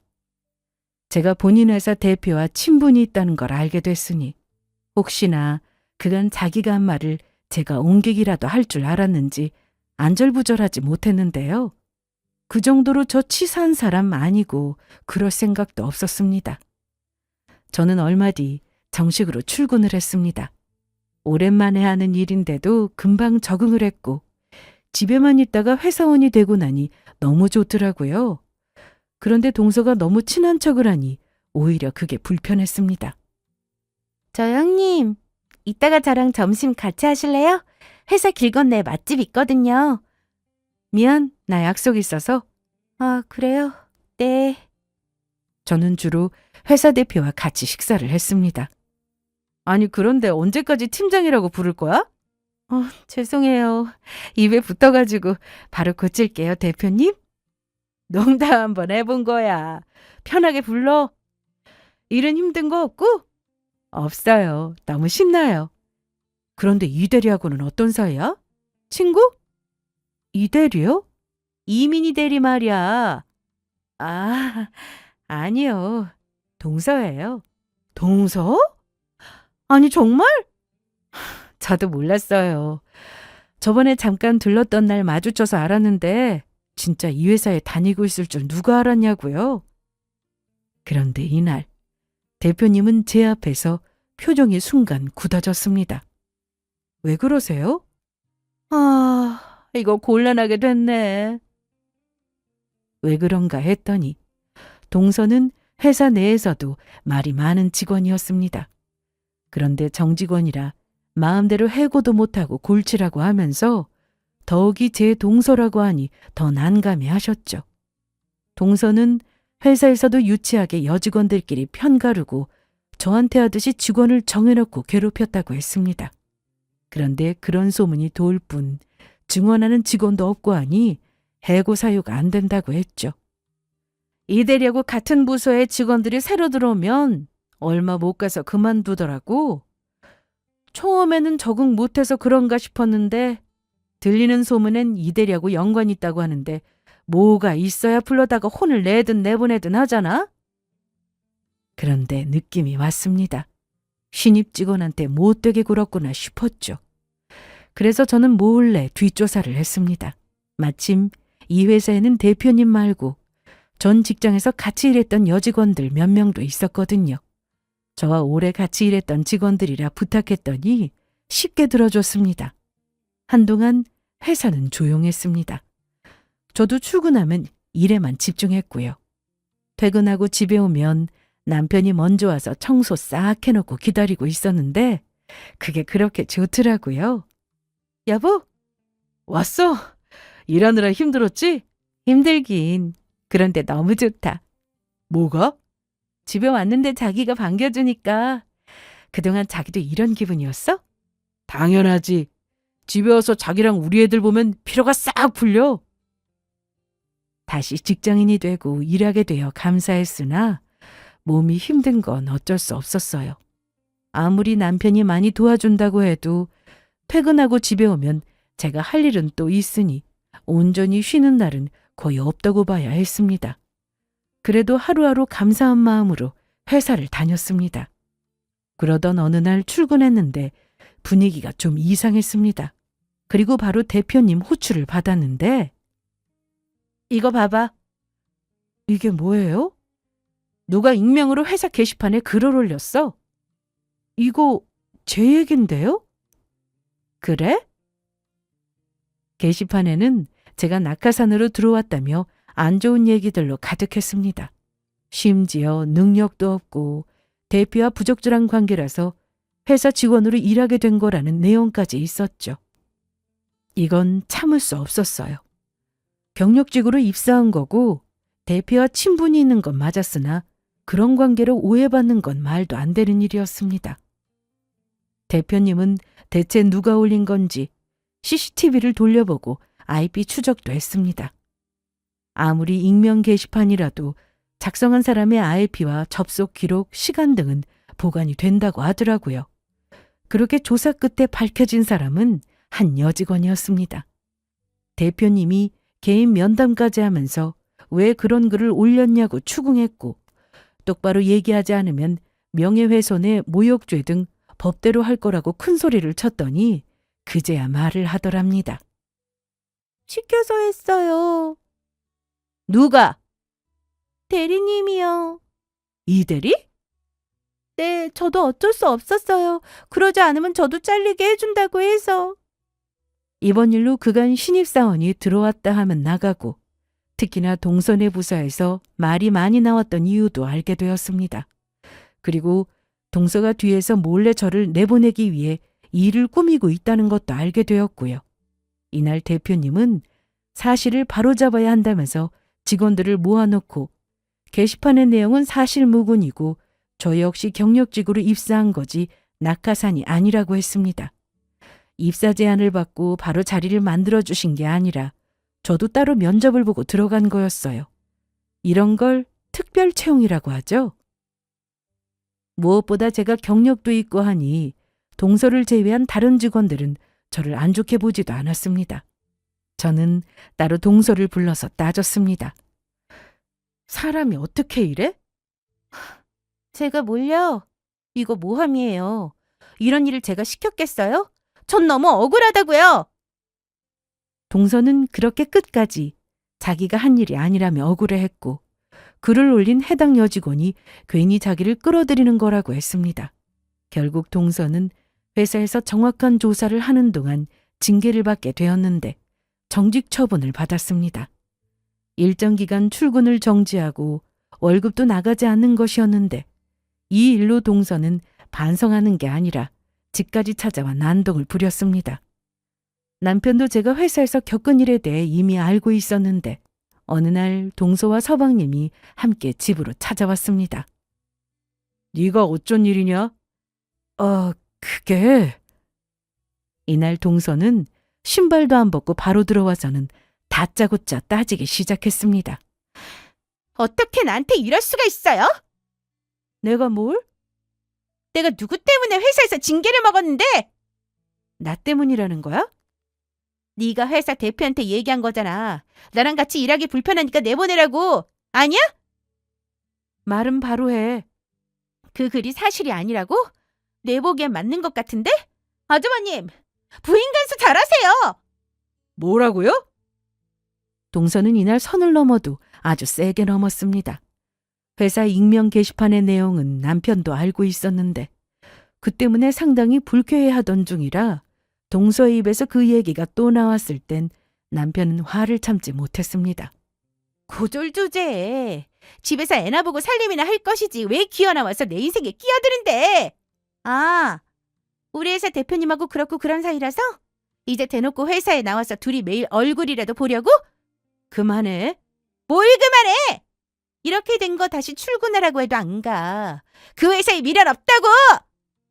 제가 본인 회사 대표와 친분이 있다는 걸 알게 됐으니 혹시나 그간 자기가 한 말을 제가 옮기기라도 할 줄 알았는지 안절부절하지 못했는데요. 그 정도로 저 치사한 사람 아니고 그럴 생각도 없었습니다. 저는 얼마 뒤 정식으로 출근을 했습니다. 오랜만에 하는 일인데도 금방 적응을 했고 집에만 있다가 회사원이 되고 나니 너무 좋더라고요. 그런데 동서가 너무 친한 척을 하니 오히려 그게 불편했습니다. 저 형님, 이따가 저랑 점심 같이 하실래요? 회사 길 건너에 맛집 있거든요. 미안, 나 약속 있어서. 아, 그래요? 네. 저는 주로 회사 대표와 같이 식사를 했습니다. 아니, 그런데 언제까지 팀장이라고 부를 거야? 죄송해요. 입에 붙어가지고 바로 고칠게요, 대표님. 농담 한번 해본 거야. 편하게 불러. 일은 힘든 거 없고? 없어요. 너무 신나요. 그런데 이대리하고는 어떤 사이야? 친구? 이대리요? 이민희 대리 말이야. 아, 아니요. 동서예요. 동서? 아니, 정말? 저도 몰랐어요. 저번에 잠깐 들렀던 날 마주쳐서 알았는데 진짜 이 회사에 다니고 있을 줄 누가 알았냐고요? 그런데 이날 대표님은 제 앞에서 표정이 순간 굳어졌습니다. 왜 그러세요? 이거 곤란하게 됐네. 왜 그런가 했더니 동서는 회사 내에서도 말이 많은 직원이었습니다. 그런데 정직원이라 마음대로 해고도 못하고 골치라고 하면서 더욱이 제 동서라고 하니 더 난감해 하셨죠. 동서는 회사에서도 유치하게 여직원들끼리 편가르고 저한테 하듯이 직원을 정해놓고 괴롭혔다고 했습니다. 그런데 그런 소문이 돌 뿐 증언하는 직원도 없고 하니 해고 사유가 안 된다고 했죠. 이대려고 같은 부서에 직원들이 새로 들어오면 얼마 못 가서 그만두더라고. 처음에는 적응 못해서 그런가 싶었는데 들리는 소문엔 이대려고 연관이 있다고 하는데 뭐가 있어야 불러다가 혼을 내든 내보내든 하잖아? 그런데 느낌이 왔습니다. 신입 직원한테 못되게 굴었구나 싶었죠. 그래서 저는 몰래 뒷조사를 했습니다. 마침 이 회사에는 대표님 말고 전 직장에서 같이 일했던 여직원들 몇 명도 있었거든요. 저와 오래 같이 일했던 직원들이라 부탁했더니 쉽게 들어줬습니다. 한동안 회사는 조용했습니다. 저도 출근하면 일에만 집중했고요. 퇴근하고 집에 오면 남편이 먼저 와서 청소 싹 해놓고 기다리고 있었는데 그게 그렇게 좋더라고요. 여보, 왔어. 일하느라 힘들었지? 힘들긴. 그런데 너무 좋다. 뭐가? 집에 왔는데 자기가 반겨주니까 그동안 자기도 이런 기분이었어? 당연하지. 집에 와서 자기랑 우리 애들 보면 피로가 싹 풀려. 다시 직장인이 되고 일하게 되어 감사했으나 몸이 힘든 건 어쩔 수 없었어요. 아무리 남편이 많이 도와준다고 해도 퇴근하고 집에 오면 제가 할 일은 또 있으니 온전히 쉬는 날은 거의 없다고 봐야 했습니다. 그래도 하루하루 감사한 마음으로 회사를 다녔습니다. 그러던 어느 날 출근했는데 분위기가 좀 이상했습니다. 그리고 바로 대표님 호출을 받았는데 이거 봐봐. 이게 뭐예요? 누가 익명으로 회사 게시판에 글을 올렸어. 이거 제 얘긴데요? 그래? 게시판에는 제가 낙하산으로 들어왔다며 안 좋은 얘기들로 가득했습니다. 심지어 능력도 없고 대표와 부적절한 관계라서 회사 직원으로 일하게 된 거라는 내용까지 있었죠. 이건 참을 수 없었어요. 경력직으로 입사한 거고 대표와 친분이 있는 건 맞았으나 그런 관계로 오해받는 건 말도 안 되는 일이었습니다. 대표님은 대체 누가 올린 건지 CCTV를 돌려보고 IP 추적도 했습니다. 아무리 익명 게시판이라도 작성한 사람의 IP와 접속 기록, 시간 등은 보관이 된다고 하더라고요. 그렇게 조사 끝에 밝혀진 사람은 한 여직원이었습니다. 대표님이 개인 면담까지 하면서 왜 그런 글을 올렸냐고 추궁했고 똑바로 얘기하지 않으면 명예훼손에 모욕죄 등 법대로 할 거라고 큰 소리를 쳤더니 그제야 말을 하더랍니다. 시켜서 했어요. 누가? 대리님이요. 이 대리? 네, 저도 어쩔 수 없었어요. 그러지 않으면 저도 잘리게 해준다고 해서. 이번 일로 그간 신입사원이 들어왔다 하면 나가고 특히나 동선의 부서에서 말이 많이 나왔던 이유도 알게 되었습니다. 그리고 동서가 뒤에서 몰래 저를 내보내기 위해 일을 꾸미고 있다는 것도 알게 되었고요. 이날 대표님은 사실을 바로잡아야 한다면서 직원들을 모아놓고 게시판의 내용은 사실무근이고 저 역시 경력직으로 입사한 거지 낙하산이 아니라고 했습니다. 입사 제안을 받고 바로 자리를 만들어 주신 게 아니라 저도 따로 면접을 보고 들어간 거였어요. 이런 걸 특별 채용이라고 하죠. 무엇보다 제가 경력도 있고 하니 동서를 제외한 다른 직원들은 저를 안 좋게 보지도 않았습니다. 저는 따로 동서를 불러서 따졌습니다. 사람이 어떻게 이래? 제가 뭘요? 이거 모함이에요. 이런 일을 제가 시켰겠어요? 전 너무 억울하다고요. 동서는 그렇게 끝까지 자기가 한 일이 아니라며 억울해했고 글을 올린 해당 여직원이 괜히 자기를 끌어들이는 거라고 했습니다. 결국 동서는 회사에서 정확한 조사를 하는 동안 징계를 받게 되었는데 정직 처분을 받았습니다. 일정 기간 출근을 정지하고 월급도 나가지 않는 것이었는데 이 일로 동서는 반성하는 게 아니라 집까지 찾아와 난동을 부렸습니다. 남편도 제가 회사에서 겪은 일에 대해 이미 알고 있었는데 어느 날 동서와 서방님이 함께 집으로 찾아왔습니다. 네가 어쩐 일이냐? 그게... 이날 동서는 신발도 안 벗고 바로 들어와서는 다짜고짜 따지기 시작했습니다. 어떻게 나한테 이럴 수가 있어요? 내가 뭘? 내가 누구 때문에 회사에서 징계를 먹었는데? 나 때문이라는 거야? 네가 회사 대표한테 얘기한 거잖아. 나랑 같이 일하기 불편하니까 내보내라고. 아니야? 말은 바로 해. 그 글이 사실이 아니라고? 내 보기엔 맞는 것 같은데? 아주머님, 부인 간수 잘하세요. 뭐라고요? 동서는 이날 선을 넘어도 아주 세게 넘었습니다. 회사 익명 게시판의 내용은 남편도 알고 있었는데 그 때문에 상당히 불쾌해하던 중이라 동서의 입에서 그 얘기가 또 나왔을 땐 남편은 화를 참지 못했습니다. 고졸 주제에 집에서 애나 보고 살림이나 할 것이지 왜 기어나와서 내 인생에 끼어드는데? 아, 우리 회사 대표님하고 그렇고 그런 사이라서? 이제 대놓고 회사에 나와서 둘이 매일 얼굴이라도 보려고? 그만해. 뭘 그만해! 이렇게 된 거 다시 출근하라고 해도 안 가. 그 회사에 미련 없다고!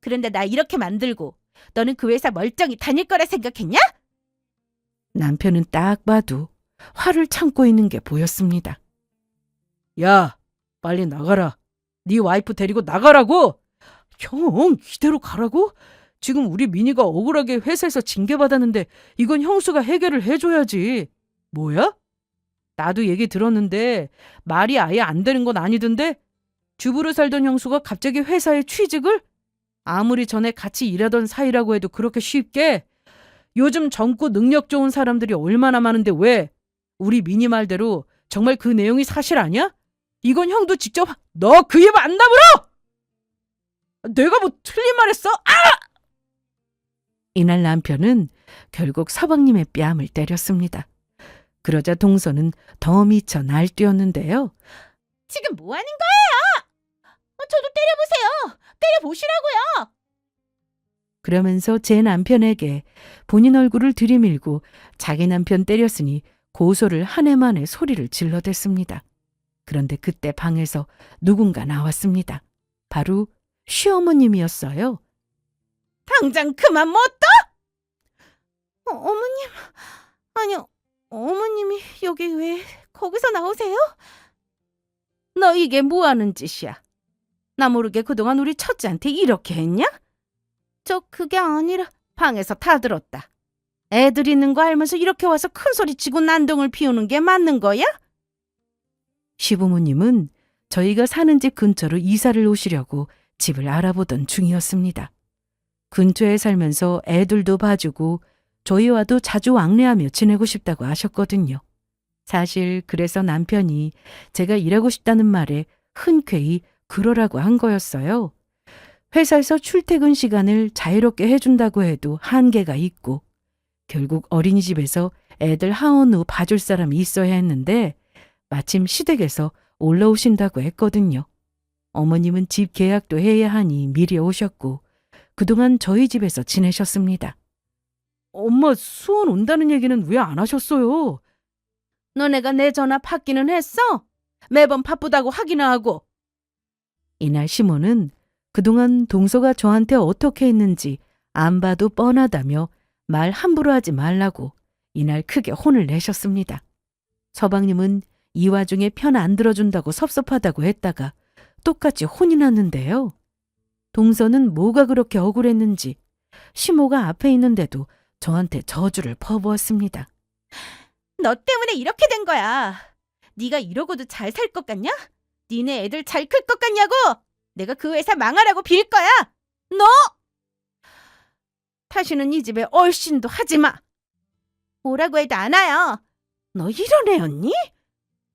그런데 나 이렇게 만들고 너는 그 회사 멀쩡히 다닐 거라 생각했냐? 남편은 딱 봐도 화를 참고 있는 게 보였습니다. 야, 빨리 나가라. 네 와이프 데리고 나가라고! 형, 이대로 가라고? 지금 우리 미니가 억울하게 회사에서 징계받았는데 이건 형수가 해결을 해줘야지. 뭐야? 나도 얘기 들었는데 말이 아예 안 되는 건 아니던데? 주부로 살던 형수가 갑자기 회사에 취직을? 아무리 전에 같이 일하던 사이라고 해도 그렇게 쉽게? 요즘 젊고 능력 좋은 사람들이 얼마나 많은데 왜? 우리 미니 말대로 정말 그 내용이 사실 아니야? 이건 형도 직접 너 그 입 안 다물어! 내가 뭐 틀린 말 했어? 이날 남편은 결국 서방님의 뺨을 때렸습니다. 그러자 동서는 더 미쳐 날뛰었는데요. 지금 뭐 하는 거예요? 저도 때려보세요. 때려보시라고요. 그러면서 제 남편에게 본인 얼굴을 들이밀고 자기 남편 때렸으니 고소를 한 해만에 소리를 질러댔습니다. 그런데 그때 방에서 누군가 나왔습니다. 바로 시어머님이었어요. 당장 그만 못둬! 어머님, 아니요, 어머님이 여기 왜 거기서 나오세요? 너 이게 뭐 하는 짓이야? 나 모르게 그동안 우리 첫째한테 이렇게 했냐? 저 그게 아니라 방에서 다 들었다. 애들 있는 거 알면서 이렇게 와서 큰 소리 치고 난동을 피우는 게 맞는 거야? 시부모님은 저희가 사는 집 근처로 이사를 오시려고 집을 알아보던 중이었습니다. 근처에 살면서 애들도 봐주고 저희와도 자주 왕래하며 지내고 싶다고 하셨거든요. 사실 그래서 남편이 제가 일하고 싶다는 말에 흔쾌히 그러라고 한 거였어요. 회사에서 출퇴근 시간을 자유롭게 해준다고 해도 한계가 있고 결국 어린이집에서 애들 하원 후 봐줄 사람이 있어야 했는데 마침 시댁에서 올라오신다고 했거든요. 어머님은 집 계약도 해야 하니 미리 오셨고 그동안 저희 집에서 지내셨습니다. 엄마 수원 온다는 얘기는 왜 안 하셨어요? 너네가 내 전화 받기는 했어? 매번 바쁘다고 하기나 하고. 이날 시모는 그동안 동서가 저한테 어떻게 했는지 안 봐도 뻔하다며 말 함부로 하지 말라고 이날 크게 혼을 내셨습니다. 서방님은 이 와중에 편 안 들어준다고 섭섭하다고 했다가 똑같이 혼이 났는데요. 동서는 뭐가 그렇게 억울했는지 시모가 앞에 있는데도 저한테 저주를 퍼부었습니다. 너 때문에 이렇게 된 거야. 네가 이러고도 잘 살 것 같냐? 니네 애들 잘 클 것 같냐고! 내가 그 회사 망하라고 빌 거야! 너! 다시는 이 집에 얼씬도 하지 마! 뭐라고 해도 안 와요. 너 이런 애였니?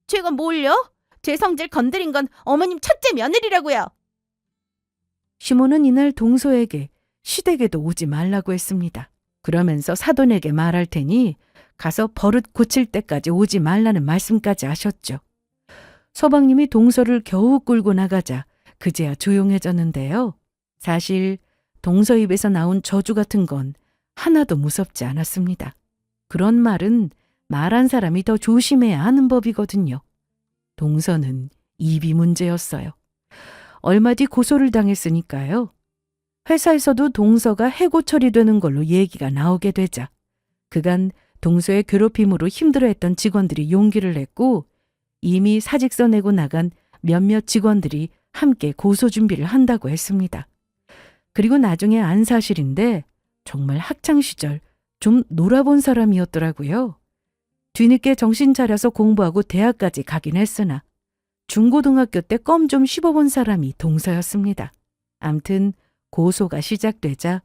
제가 뭘요? 제 성질 건드린 건 어머님 첫째 며느리라고요. 시모는 이날 동서에게 시댁에도 오지 말라고 했습니다. 그러면서 사돈에게 말할 테니 가서 버릇 고칠 때까지 오지 말라는 말씀까지 하셨죠. 서방님이 동서를 겨우 끌고 나가자 그제야 조용해졌는데요. 사실 동서 입에서 나온 저주 같은 건 하나도 무섭지 않았습니다. 그런 말은 말한 사람이 더 조심해야 하는 법이거든요. 동서는 입이 문제였어요. 얼마 뒤 고소를 당했으니까요. 회사에서도 동서가 해고 처리되는 걸로 얘기가 나오게 되자 그간 동서의 괴롭힘으로 힘들어했던 직원들이 용기를 냈고 이미 사직서 내고 나간 몇몇 직원들이 함께 고소 준비를 한다고 했습니다. 그리고 나중에 안 사실인데 정말 학창시절 좀 놀아본 사람이었더라고요. 뒤늦게 정신 차려서 공부하고 대학까지 가긴 했으나 중고등학교 때 껌 좀 씹어본 사람이 동서였습니다. 암튼 고소가 시작되자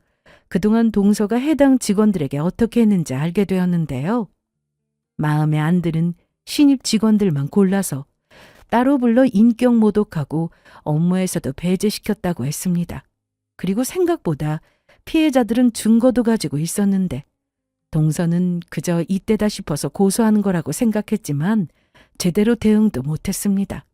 그동안 동서가 해당 직원들에게 어떻게 했는지 알게 되었는데요. 마음에 안 드는 신입 직원들만 골라서 따로 불러 인격 모독하고 업무에서도 배제시켰다고 했습니다. 그리고 생각보다 피해자들은 증거도 가지고 있었는데 동서는 그저 이때다 싶어서 고소하는 거라고 생각했지만 제대로 대응도 못했습니다.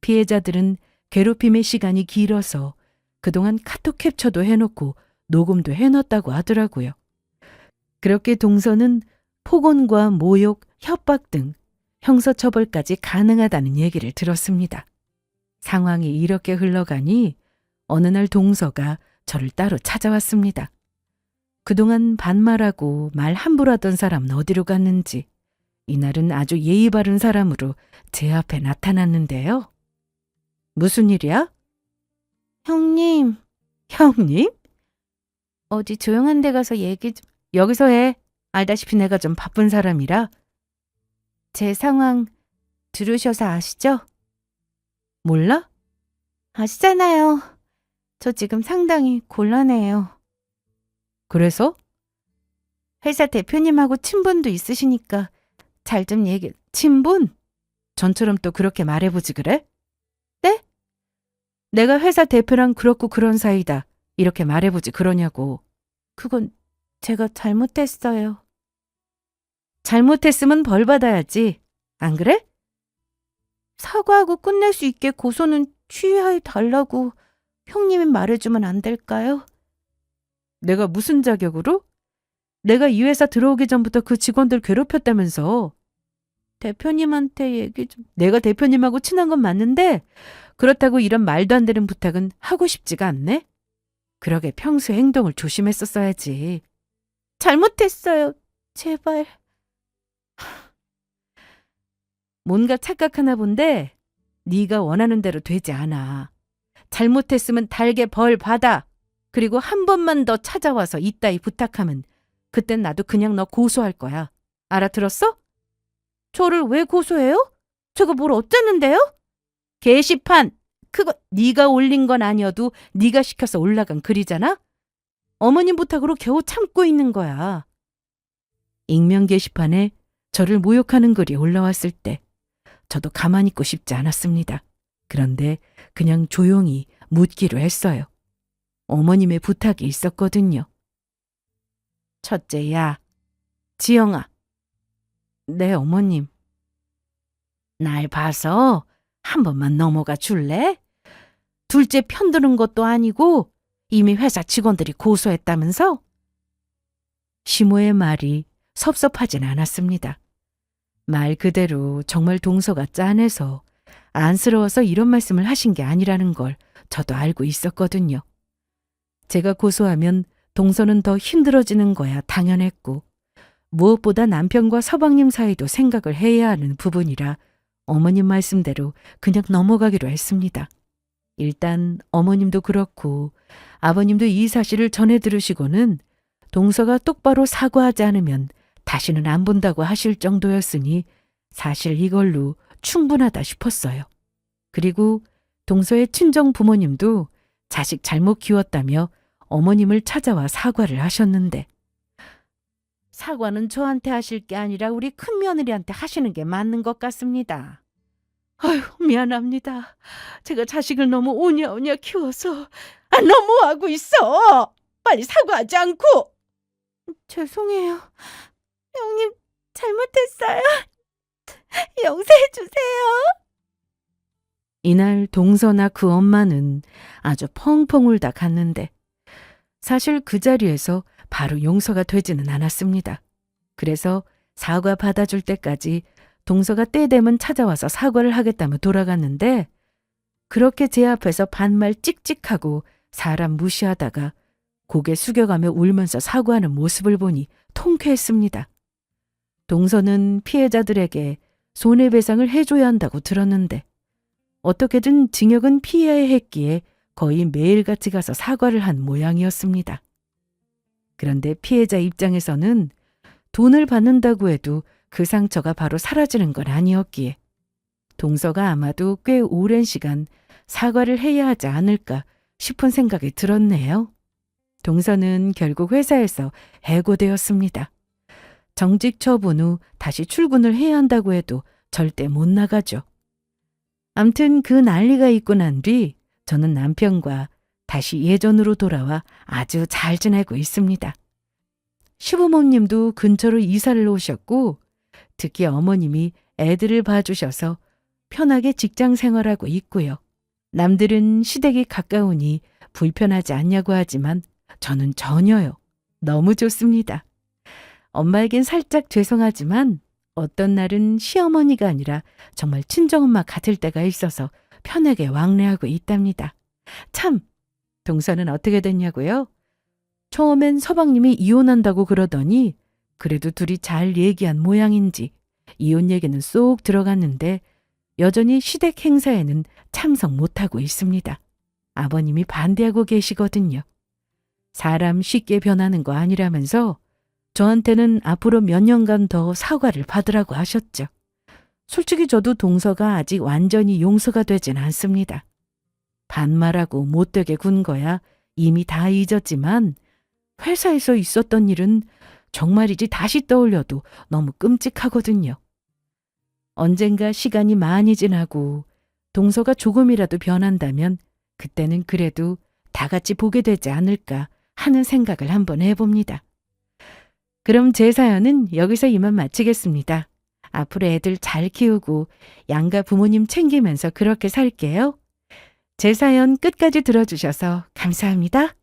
피해자들은 괴롭힘의 시간이 길어서 그동안 카톡 캡처도 해놓고 녹음도 해놨다고 하더라고요. 그렇게 동서는 폭언과 모욕, 협박 등 형사처벌까지 가능하다는 얘기를 들었습니다. 상황이 이렇게 흘러가니 어느 날 동서가 저를 따로 찾아왔습니다. 그동안 반말하고 말 함부로 하던 사람은 어디로 갔는지 이날은 아주 예의 바른 사람으로 제 앞에 나타났는데요. 무슨 일이야? 형님, 형님? 어디 조용한 데 가서 얘기 좀... 여기서 해. 알다시피 내가 좀 바쁜 사람이라. 제 상황 들으셔서 아시죠? 몰라? 아시잖아요. 저 지금 상당히 곤란해요. 그래서? 회사 대표님하고 친분도 있으시니까 잘 좀 얘기... 친분? 전처럼 또 그렇게 말해보지 그래? 네? 내가 회사 대표랑 그렇고 그런 사이다. 이렇게 말해보지 그러냐고. 그건 제가 잘못했어요. 잘못했으면 벌 받아야지. 안 그래? 사과하고 끝낼 수 있게 고소는 취하해 달라고 형님이 말해주면 안 될까요? 내가 무슨 자격으로? 내가 이 회사 들어오기 전부터 그 직원들 괴롭혔다면서. 대표님한테 얘기 좀... 내가 대표님하고 친한 건 맞는데 그렇다고 이런 말도 안 되는 부탁은 하고 싶지가 않네? 그러게 평소 행동을 조심했었어야지. 잘못했어요. 제발. 뭔가 착각하나 본데 네가 원하는 대로 되지 않아. 잘못했으면 달게 벌 받아. 그리고 한 번만 더 찾아와서 이따위 부탁하면 그땐 나도 그냥 너 고소할 거야. 알아들었어? 저를 왜 고소해요? 제가 뭘 어쨌는데요? 게시판! 그거 네가 올린 건 아니어도 네가 시켜서 올라간 글이잖아? 어머님 부탁으로 겨우 참고 있는 거야. 익명 게시판에 저를 모욕하는 글이 올라왔을 때 저도 가만히 있고 싶지 않았습니다. 그런데 그냥 조용히 묻기로 했어요. 어머님의 부탁이 있었거든요. 첫째야, 지영아. 네, 어머님. 날 봐서 한 번만 넘어가 줄래? 둘째 편드는 것도 아니고 이미 회사 직원들이 고소했다면서? 시모의 말이 섭섭하진 않았습니다. 말 그대로 정말 동서가 짠해서 안쓰러워서 이런 말씀을 하신 게 아니라는 걸 저도 알고 있었거든요. 제가 고소하면 동서는 더 힘들어지는 거야 당연했고 무엇보다 남편과 서방님 사이도 생각을 해야 하는 부분이라 어머님 말씀대로 그냥 넘어가기로 했습니다. 일단 어머님도 그렇고 아버님도 이 사실을 전해 들으시고는 동서가 똑바로 사과하지 않으면 다시는 안 본다고 하실 정도였으니 사실 이걸로 충분하다 싶었어요. 그리고 동서의 친정 부모님도 자식 잘못 키웠다며 어머님을 찾아와 사과를 하셨는데 사과는 저한테 하실 게 아니라 우리 큰며느리한테 하시는 게 맞는 것 같습니다. 아유 미안합니다. 제가 자식을 너무 오냐오냐 키워서 너무하고 있어. 빨리 사과하지 않고. 죄송해요. 형님 잘못했어요. 용서해 주세요. 이날 동서나 그 엄마는 아주 펑펑 울다 갔는데 사실 그 자리에서 바로 용서가 되지는 않았습니다. 그래서 사과 받아줄 때까지 동서가 때 되면 찾아와서 사과를 하겠다며 돌아갔는데 그렇게 제 앞에서 반말 찍찍하고 사람 무시하다가 고개 숙여가며 울면서 사과하는 모습을 보니 통쾌했습니다. 동서는 피해자들에게 손해배상을 해줘야 한다고 들었는데 어떻게든 징역은 피해야 했기에 거의 매일같이 가서 사과를 한 모양이었습니다. 그런데 피해자 입장에서는 돈을 받는다고 해도 그 상처가 바로 사라지는 건 아니었기에 동서가 아마도 꽤 오랜 시간 사과를 해야 하지 않을까 싶은 생각이 들었네요. 동서는 결국 회사에서 해고되었습니다. 정직 처분 후 다시 출근을 해야 한다고 해도 절대 못 나가죠. 암튼 그 난리가 있고 난 뒤 저는 남편과 다시 예전으로 돌아와 아주 잘 지내고 있습니다. 시부모님도 근처로 이사를 오셨고 특히 어머님이 애들을 봐주셔서 편하게 직장 생활하고 있고요. 남들은 시댁이 가까우니 불편하지 않냐고 하지만 저는 전혀요. 너무 좋습니다. 엄마에겐 살짝 죄송하지만 어떤 날은 시어머니가 아니라 정말 친정엄마 같을 때가 있어서 편하게 왕래하고 있답니다. 참, 동서는 어떻게 됐냐고요? 처음엔 서방님이 이혼한다고 그러더니 그래도 둘이 잘 얘기한 모양인지 이혼 얘기는 쏙 들어갔는데 여전히 시댁 행사에는 참석 못하고 있습니다. 아버님이 반대하고 계시거든요. 사람 쉽게 변하는 거 아니라면서 저한테는 앞으로 몇 년간 더 사과를 받으라고 하셨죠. 솔직히 저도 동서가 아직 완전히 용서가 되진 않습니다. 반말하고 못되게 군 거야 이미 다 잊었지만 회사에서 있었던 일은 정말이지 다시 떠올려도 너무 끔찍하거든요. 언젠가 시간이 많이 지나고 동서가 조금이라도 변한다면 그때는 그래도 다 같이 보게 되지 않을까 하는 생각을 한번 해봅니다. 그럼 제 사연은 여기서 이만 마치겠습니다. 앞으로 애들 잘 키우고 양가 부모님 챙기면서 그렇게 살게요. 제 사연 끝까지 들어주셔서 감사합니다.